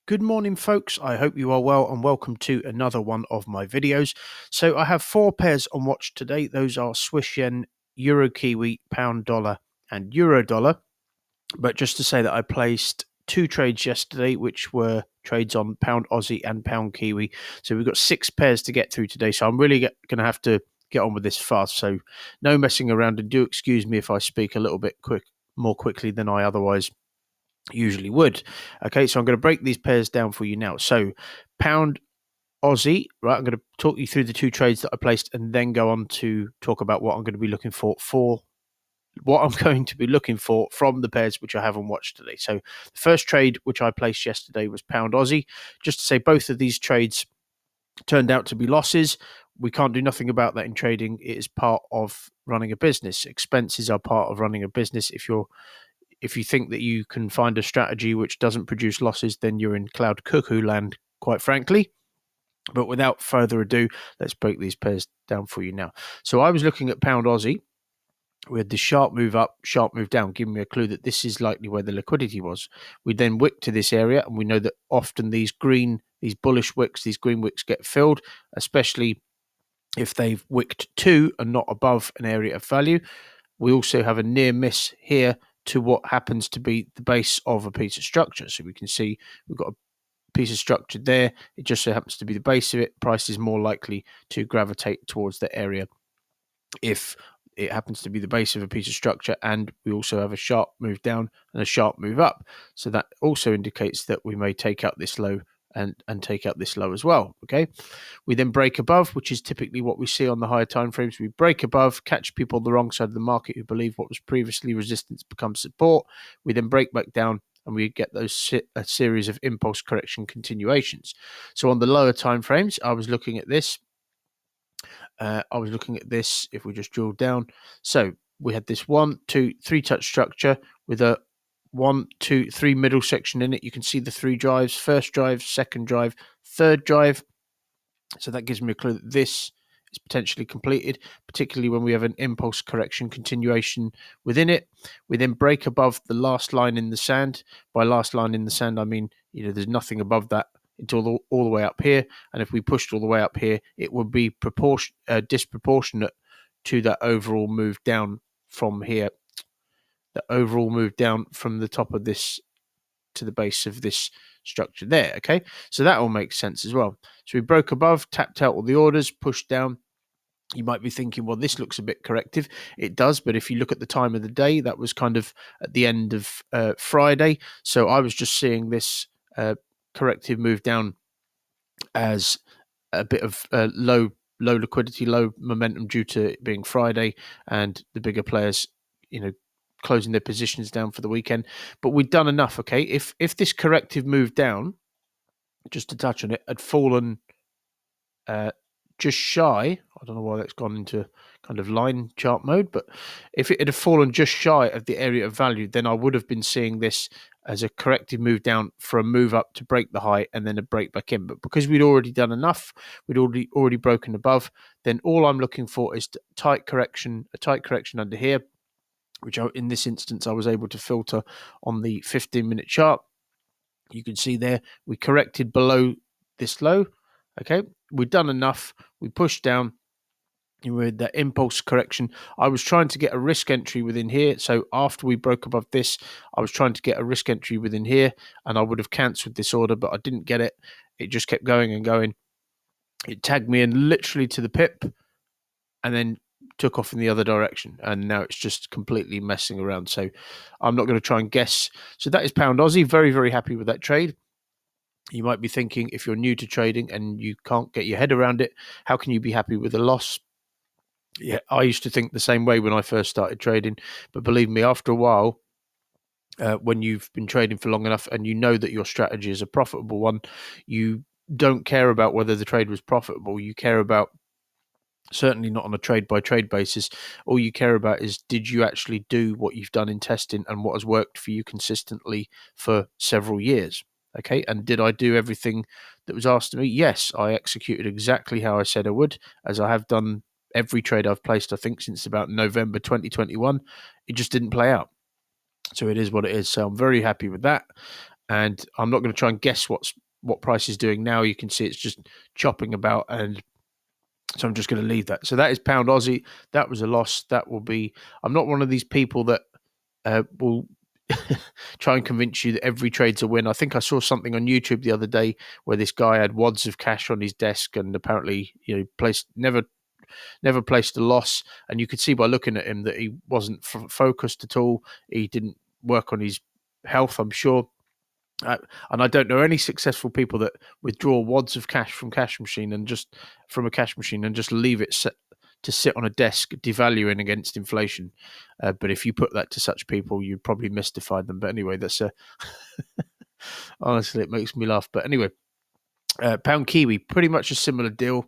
Good morning, folks. I hope you are well and welcome to another one of my videos. So I have four pairs on watch today. Those are Swiss yen, Euro Kiwi, pound dollar and Euro dollar. But just to say that I placed two trades yesterday, which were trades on pound Aussie and pound Kiwi. So we've got six pairs to get through today. So I'm really going to have to get on with this fast. So no messing around, and do excuse me if I speak a little bit more quickly than I otherwise usually would. Okay, so I'm going to break these pairs down for you now. So pound Aussie, right? I'm going to talk you through the two trades that I placed and then go on to talk about what I'm going to be looking for from the pairs which I haven't watched today. So the first trade which I placed yesterday was pound Aussie. Just to say, both of these trades turned out to be losses. We can't do nothing about that in trading. It is part of running a business. Expenses are part of running a business. If you think that you can find a strategy which doesn't produce losses, then you're in cloud cuckoo land, quite frankly. But without further ado, let's break these pairs down for you now. So I was looking at pound Aussie. We had the sharp move up, sharp move down, giving me a clue that this is likely where the liquidity was. We then wicked to this area, and we know that often these bullish wicks, these green wicks get filled, especially if they've wicked to and not above an area of value. We also have a near miss here to what happens to be the base of a piece of structure. So we can see we've got a piece of structure there. It just so happens to be the base of it. Price is more likely to gravitate towards the area if it happens to be the base of a piece of structure, and we also have a sharp move down and a sharp move up. So that also indicates that we may take out this low and take out this low as well. Okay, we then break above, which is typically what we see on the higher time frames. We break above, catch people on the wrong side of the market who believe what was previously resistance becomes support. We then break back down, and we get a series of impulse correction continuations. So on the lower time frames, I was looking at this. If we just drill down. So we had this 1, 2, 3 touch structure with a 1, 2, 3 middle section in it. You can see the three drives: first drive, second drive, third drive. So that gives me a clue that this is potentially completed, particularly when we have an impulse correction continuation within it. We then break above the last line in the sand. By last line in the sand, I mean, there's nothing above that until all the way up here. And if we pushed all the way up here, it would be disproportionate to that overall move down from here. The overall move down from the top of this to the base of this structure there. Okay, so that all makes sense as well. So we broke above, tapped out all the orders, pushed down. You might be thinking, well, this looks a bit corrective. It does, but if you look at the time of the day, that was kind of at the end of Friday. So I was just seeing this corrective move down as a bit of low liquidity, low momentum due to it being Friday and the bigger players, closing their positions down for the weekend. But we'd done enough. Okay, if this corrective move down, just to touch on it, had fallen just shy. I don't know why that's gone into kind of line chart mode, but if it had fallen just shy of the area of value, then I would have been seeing this as a corrective move down for a move up to break the high and then a break back in. But because we'd already done enough, we'd already broken above, then all I'm looking for is a tight correction under here, which in this instance I was able to filter on the 15-minute chart. You can see there we corrected below this low. Okay, we've done enough. We pushed down with that impulse correction. I was trying to get a risk entry within here. So after we broke above this, I was trying to get a risk entry within here, and I would have cancelled this order, but I didn't get it. It just kept going and going. It tagged me in literally to the pip and then took off in the other direction, and now it's just completely messing around. So I'm not going to try and guess. So that is pound Aussie. Very, very happy with that trade. You might be thinking, if you're new to trading and you can't get your head around it, how can you be happy with a loss? Yeah, I used to think the same way when I first started trading, but believe me, after a while, when you've been trading for long enough and you know that your strategy is a profitable one, you don't care about whether the trade was profitable. You care about, certainly not on a trade by trade basis, all you care about is, did you actually do what you've done in testing and what has worked for you consistently for several years? Okay, and did I do everything that was asked of me? Yes, I executed exactly how I said I would, as I have done every trade I've placed, I think, since about November 2021. It just didn't play out. So it is what it is. So I'm very happy with that. and I'm not going to try and guess what price is doing now. You can see it's just chopping about, and so I'm just going to leave that. So that is pound Aussie. That was a loss. That will be. I'm not one of these people that will try and convince you that every trade's a win. I think I saw something on YouTube the other day where this guy had wads of cash on his desk and apparently, placed never placed a loss. And you could see by looking at him that he wasn't focused at all. He didn't work on his health, I'm sure. And I don't know any successful people that withdraw wads of cash from a cash machine and just leave it to sit on a desk, devaluing against inflation. But if you put that to such people, you'd probably mystify them. But anyway, that's honestly, it makes me laugh. But anyway, pound Kiwi, pretty much a similar deal.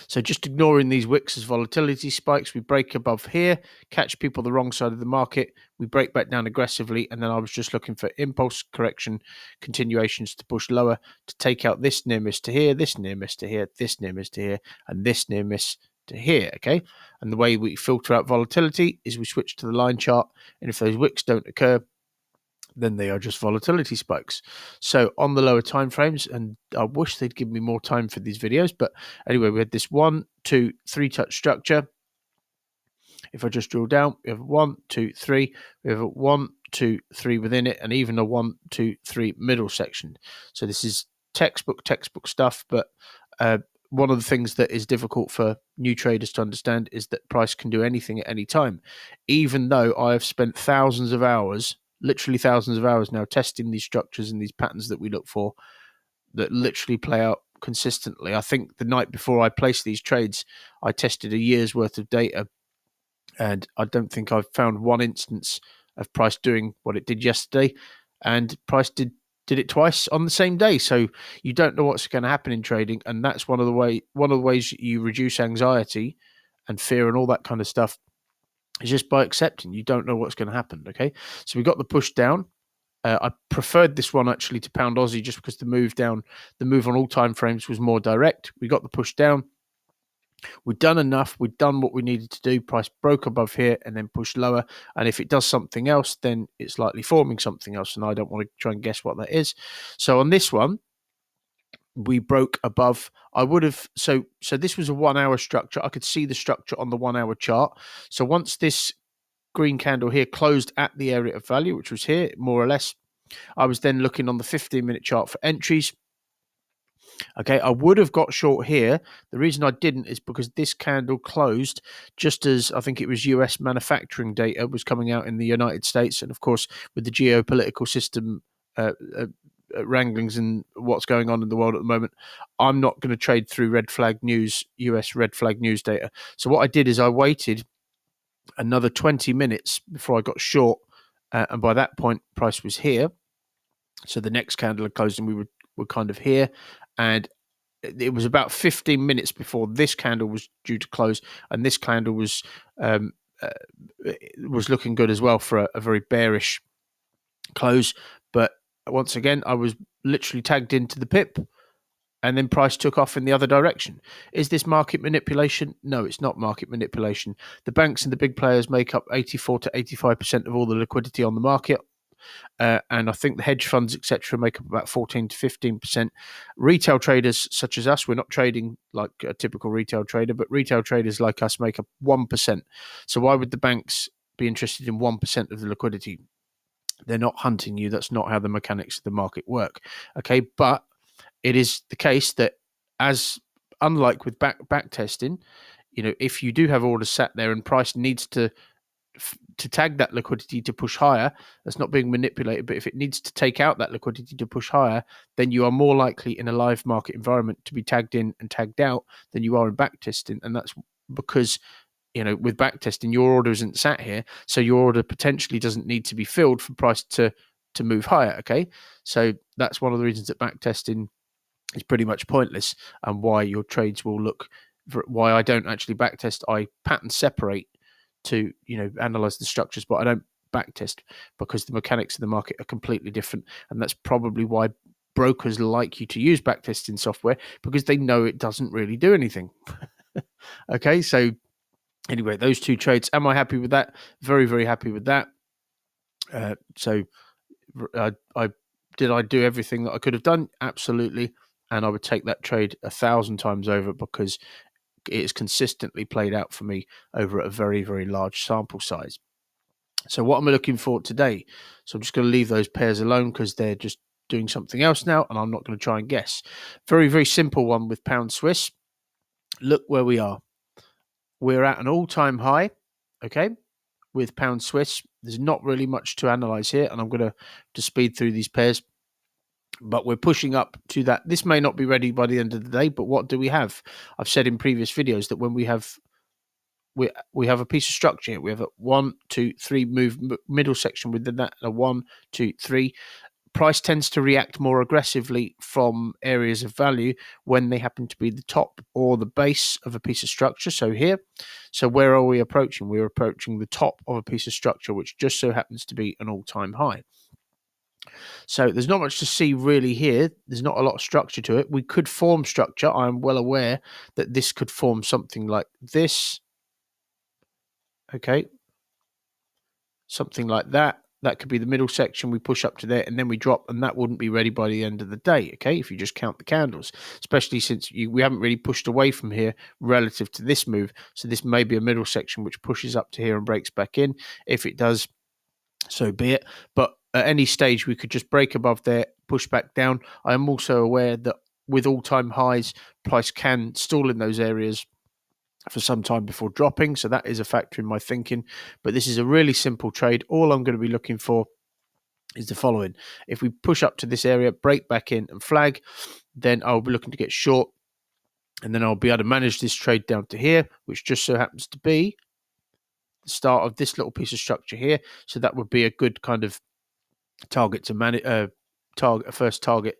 So just ignoring these wicks as volatility spikes, we break above here, catch people the wrong side of the market, we break back down aggressively, and then I was just looking for impulse correction continuations to push lower to take out this near miss to here, this near miss to here, this near miss to here, and this near miss to here, okay? And the way we filter out volatility is we switch to the line chart, and if those wicks don't occur, then they are just volatility spikes. So on the lower time frames, and I wish they'd give me more time for these videos, but anyway, we had this 1, 2, 3 touch structure. If I just drill down, we have 1, 2, 3. We have a 1, 2, 3 within it, and even a 1, 2, 3 middle section. So this is textbook stuff, but one of the things that is difficult for new traders to understand is that price can do anything at any time. Even though I have spent thousands of hours, literally thousands of hours now, testing these structures and these patterns that we look for that literally play out consistently. I think the night before I placed these trades, I tested a year's worth of data, and I don't think I've found one instance of price doing what it did yesterday, and price did it twice on the same day. So you don't know what's going to happen in trading, and that's one of the ways you reduce anxiety and fear and all that kind of stuff, is just by accepting you don't know what's going to happen. Okay, so we got the push down. I preferred this one actually to pound Aussie just because the move on all time frames was more direct. We got the push down. We've done enough. We've done what we needed to do. Price broke above here and then pushed lower. And if it does something else, then it's likely forming something else. And I don't want to try and guess what that is. So on this one, we broke above. I would have. So this was a 1 hour structure. I could see the structure on the 1 hour chart. So once this green candle here closed at the area of value, which was here, more or less, I was then looking on the 15-minute chart for entries. Okay, I would have got short here. The reason I didn't is because this candle closed just as I think it was US manufacturing data was coming out in the United States. And of course, with the geopolitical system wranglings and what's going on in the world at the moment, I'm not going to trade through red flag news, US red flag news data. So what I did is I waited another 20 minutes before I got short. And by that point, price was here. So the next candle had closed and we were kind of here. And it was about 15 minutes before this candle was due to close, and this candle was looking good as well for a very bearish close. But once again, I was literally tagged into the pip, and then price took off in the other direction. Is this market manipulation? No, it's not market manipulation. The banks and the big players make up 84 to 85% of all the liquidity on the market. And I think the hedge funds, etc., make up about 14 to 15%. Retail traders such as us, we're not trading like a typical retail trader, but retail traders like us make up 1%. So why would the banks be interested in 1% of the liquidity? They're not hunting you. That's not how the mechanics of the market work. Okay, but it is the case that, as unlike with back testing, if you do have orders sat there and price needs to tag that liquidity to push higher, that's not being manipulated. But if it needs to take out that liquidity to push higher, then you are more likely in a live market environment to be tagged in and tagged out than you are in backtesting. And that's because, with backtesting, your order isn't sat here. So your order potentially doesn't need to be filled for price to move higher. Okay. So that's one of the reasons that backtesting is pretty much pointless, and why your trades will look, why I don't actually backtest. I pattern separate to analyze the structures, but I don't backtest because the mechanics of the market are completely different. And that's probably why brokers like you to use backtesting software, because they know it doesn't really do anything. Okay, so anyway, those two trades, am I happy with that? Very, very happy with that. So Did I do everything that I could have done? Absolutely. And I would take that trade 1,000 times over because it is consistently played out for me over a very, very large sample size. So what am I looking for today? So I'm just going to leave those pairs alone because they're just doing something else now, and I'm not going to try and guess. Very, very simple one with pound Swiss. Look where we are. We're at an all-time high, okay, with pound Swiss. There's not really much to analyze here, and I'm going to speed through these pairs. But we're pushing up to that. This may not be ready by the end of the day, but what do we have? I've said in previous videos that when we have a piece of structure here. We have a 1, 2, 3 move middle section within that, a 1, 2, 3. Price tends to react more aggressively from areas of value when they happen to be the top or the base of a piece of structure. So here, so where are we approaching? We're approaching the top of a piece of structure, which just so happens to be an all-time high. So there's not much to see really here. There's not a lot of structure to it. We could form structure. I'm well aware that this could form something like this. Okay. Something like that. That could be the middle section. We push up to there and then we drop, and that wouldn't be ready by the end of the day, okay, if you just count the candles, especially since we haven't really pushed away from here relative to this move. So this may be a middle section which pushes up to here and breaks back in. If it does, so be it. But at any stage, we could just break above there, push back down. I am also aware that with all-time highs, price can stall in those areas for some time before dropping, so that is a factor in my thinking. But this is a really simple trade. All I'm going to be looking for is the following. If we push up to this area, break back in and flag, then I'll be looking to get short, and then I'll be able to manage this trade down to here, which just so happens to be the start of this little piece of structure here. So that would be a good kind of target to manage, a first target.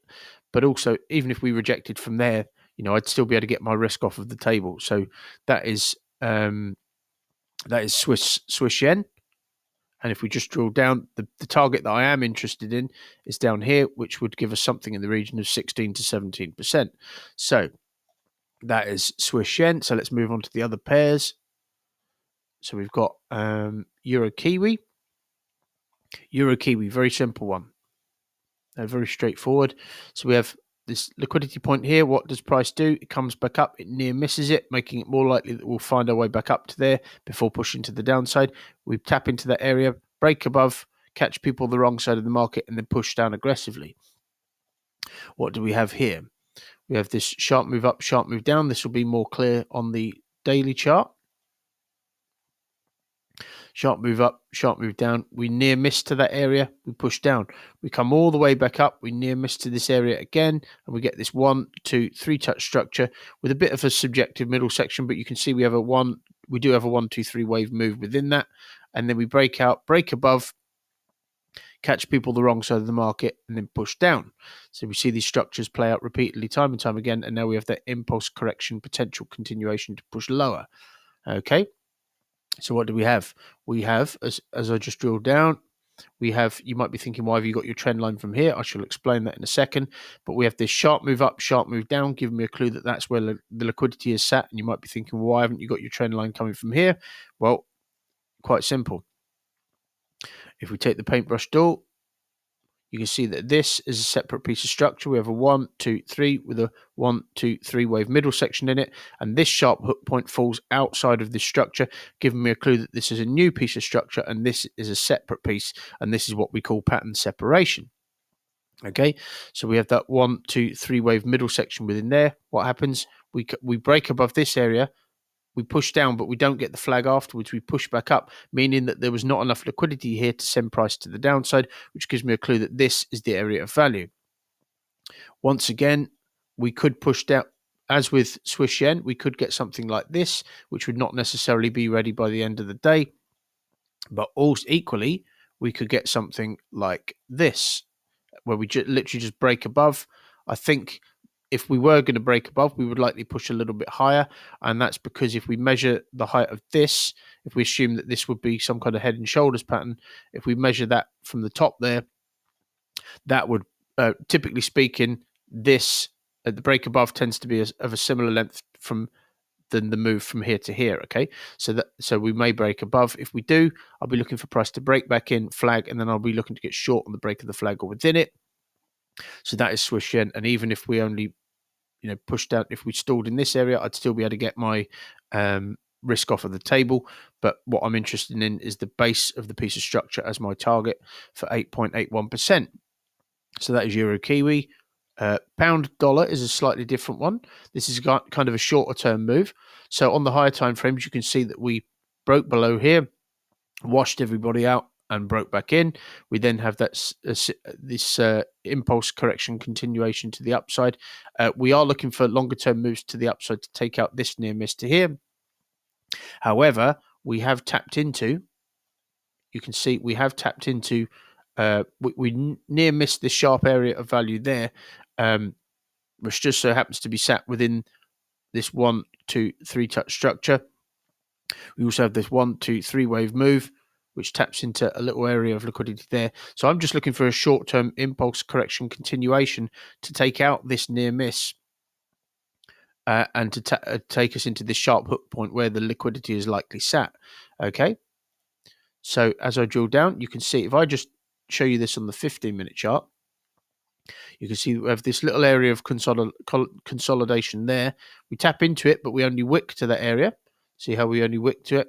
But also, even if we rejected from there, I'd still be able to get my risk off of the table. So that is Swiss yen. And if we just drill down, the target that I am interested in is down here, which would give us something in the region of 16 to 17%. So that is Swiss yen. So let's move on to the other pairs. So we've got Euro Kiwi. Euro Kiwi, very simple one. Very straightforward. So we have this liquidity point here. What does price do? It comes back up. It near misses it, making it more likely that we'll find our way back up to there before pushing to the downside. We tap into that area, break above, catch people the wrong side of the market, and then push down aggressively. What do we have here? We have this sharp move up, sharp move down. This will be more clear on the daily chart. Sharp move up, sharp move down. We near miss to that area. We push down. We come all the way back up. We near miss to this area again. And we get this 1, 2, 3 touch structure with a bit of a subjective middle section. But you can see we have we do have a 1, 2, 3 wave move within that. And then we break out, break above, catch people the wrong side of the market, and then push down. So we see these structures play out repeatedly time and time again. And now we have that impulse correction potential continuation to push lower. Okay. So what do we have? We have, as I just drilled down, we have, you might be thinking, why have you got your trend line from here? I shall explain that in a second. But we have this sharp move up, sharp move down, giving me a clue that that's where the liquidity is sat. And you might be thinking, why haven't you got your trend line coming from here? Well, quite simple. If we take the paintbrush tool, you can see that this is a separate piece of structure. We have a 1, 2, 3 with a 1, 2, 3 wave middle section in it. And this sharp hook point falls outside of this structure, giving me a clue that this is a new piece of structure and this is a separate piece. And this is what we call pattern separation. Okay, so we have that 1, 2, 3 wave middle section within there. What happens? We break above this area. We push down, but we don't get the flag afterwards. We push back up, meaning that there was not enough liquidity here to send price to the downside, which gives me a clue that this is the area of value. Once again, we could push down, as with Swiss yen, we could get something like this, which would not necessarily be ready by the end of the day. But also equally, we could get something like this, where we literally just break above. I think if we were going to break above, we would likely push a little bit higher. And that's because if we measure the height of this, if we assume that this would be some kind of head and shoulders pattern, if we measure that from the top there, that would, typically speaking, this, the break above tends to be of a similar length from than the move from here to here. Okay, so we may break above. If we do, I'll be looking for price to break back in, flag, and then I'll be looking to get short on the break of the flag or within it. So that is Swiss yen. And even if we only pushed out, if we stalled in this area, I'd still be able to get my risk off of the table. But what I'm interested in is the base of the piece of structure as my target for 8.81%. So that is Euro Kiwi. Pound dollar is a slightly different one. This is kind of a shorter term move. So on the higher time frames, you can see that we broke below here, washed everybody out, and broke back in. We then have this impulse correction continuation to the upside. We are looking for longer term moves to the upside to take out this near miss to here. However, we have tapped into, you can see we have tapped into, we near missed this sharp area of value there, which just so happens to be sat within this 1, 2, 3 touch structure. We also have this 1, 2, 3 wave move, which taps into a little area of liquidity there. So I'm just looking for a short-term impulse correction continuation to take out this near miss and to take us into this sharp hook point where the liquidity is likely sat. Okay. So as I drill down, you can see, if I just show you this on the 15-minute chart, you can see we have this little area of consolidation there. We tap into it, but we only wick to that area. See how we only wick to it?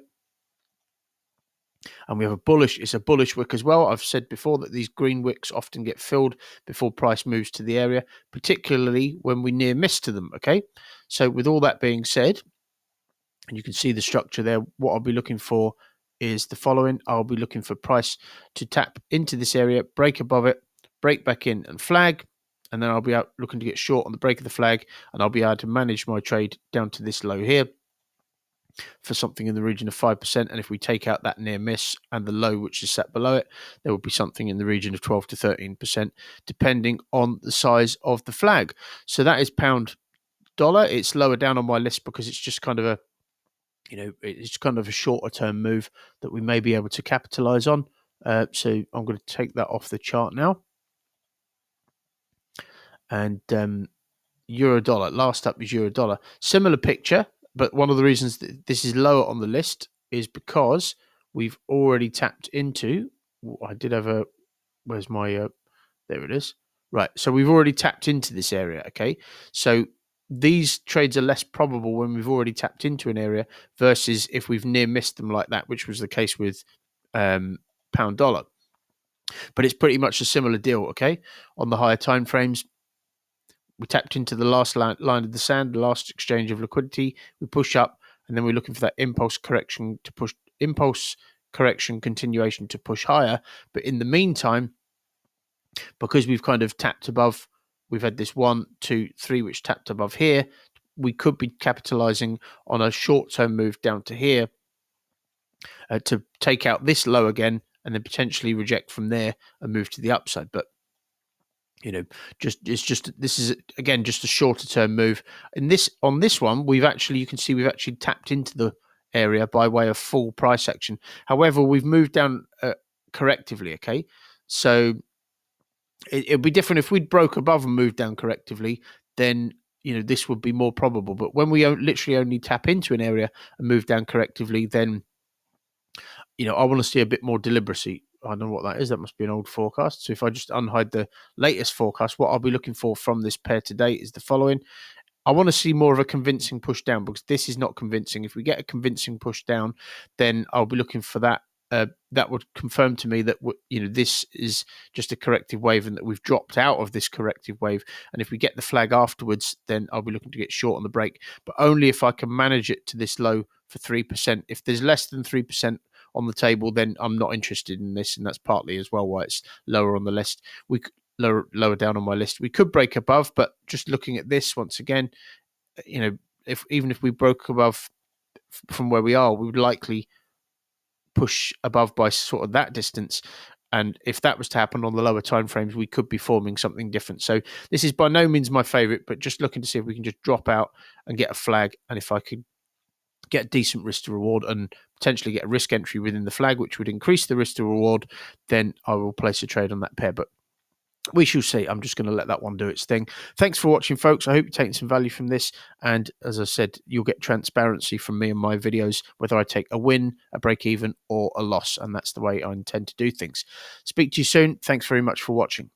And we have it's a bullish wick as well. I've said before that these green wicks often get filled before price moves to the area, particularly when we near miss to them. Okay. So with all that being said, and you can see the structure there, what I'll be looking for is the following. I'll be looking for price to tap into this area, break above it, break back in and flag. And then I'll be out looking to get short on the break of the flag, and I'll be able to manage my trade down to this low here for something in the region of 5%. And if we take out that near miss and the low which is set below it, there will be something in the region of 12 to 13%, depending on the size of the flag. So that is pound dollar. It's lower down on my list because it's just kind of a, it's kind of a shorter term move that we may be able to capitalize on. So I'm going to take that off the chart now. And euro dollar, last up is euro dollar. Similar picture. But one of the reasons that this is lower on the list is because we've already tapped into, I did have a, where's my, there it is. Right, so we've already tapped into this area, okay? So these trades are less probable when we've already tapped into an area versus if we've near missed them like that, which was the case with pound dollar. But it's pretty much a similar deal, okay? On the higher time frames, we tapped into the last line of the sand, the last exchange of liquidity. We push up, and then we're looking for that impulse correction continuation to push higher. But in the meantime, because we've kind of tapped above, we've had this 1, 2, 3, which tapped above here. We could be capitalizing on a short-term move down to here to take out this low again, and then potentially reject from there and move to the upside. But this is again just a shorter term move. And on this one, you can see we've actually tapped into the area by way of full price action. However, we've moved down correctively. Okay, so it would be different if we'd broke above and moved down correctively. Then this would be more probable. But when we literally only tap into an area and move down correctively, then I want to see a bit more deliberacy. I don't know what that is. That must be an old forecast. So if I just unhide the latest forecast, what I'll be looking for from this pair today is the following. I want to see more of a convincing push down because this is not convincing. If we get a convincing push down, then I'll be looking for that. That would confirm to me that this is just a corrective wave and that we've dropped out of this corrective wave. And if we get the flag afterwards, then I'll be looking to get short on the break, but only if I can manage it to this low for 3%. If there's less than 3% on the table, then I'm not interested in this, and that's partly as well why it's lower on the list. Lower down on my list. We could break above, but just looking at this once again, even if we broke above from where we are, we would likely push above by sort of that distance. And if that was to happen on the lower time frames, we could be forming something different. So this is by no means my favorite, but just looking to see if we can just drop out and get a flag. And if I could get a decent risk to reward and potentially get a risk entry within the flag, which would increase the risk to reward, then I will place a trade on that pair. But We shall see. I'm just going to let that one do its thing. Thanks for watching, folks. I hope you're taking some value from this. And as I said, you'll get transparency from me and my videos, whether I take a win, a break even, or a loss. And that's the way I intend to do things. Speak to you soon. Thanks very much for watching.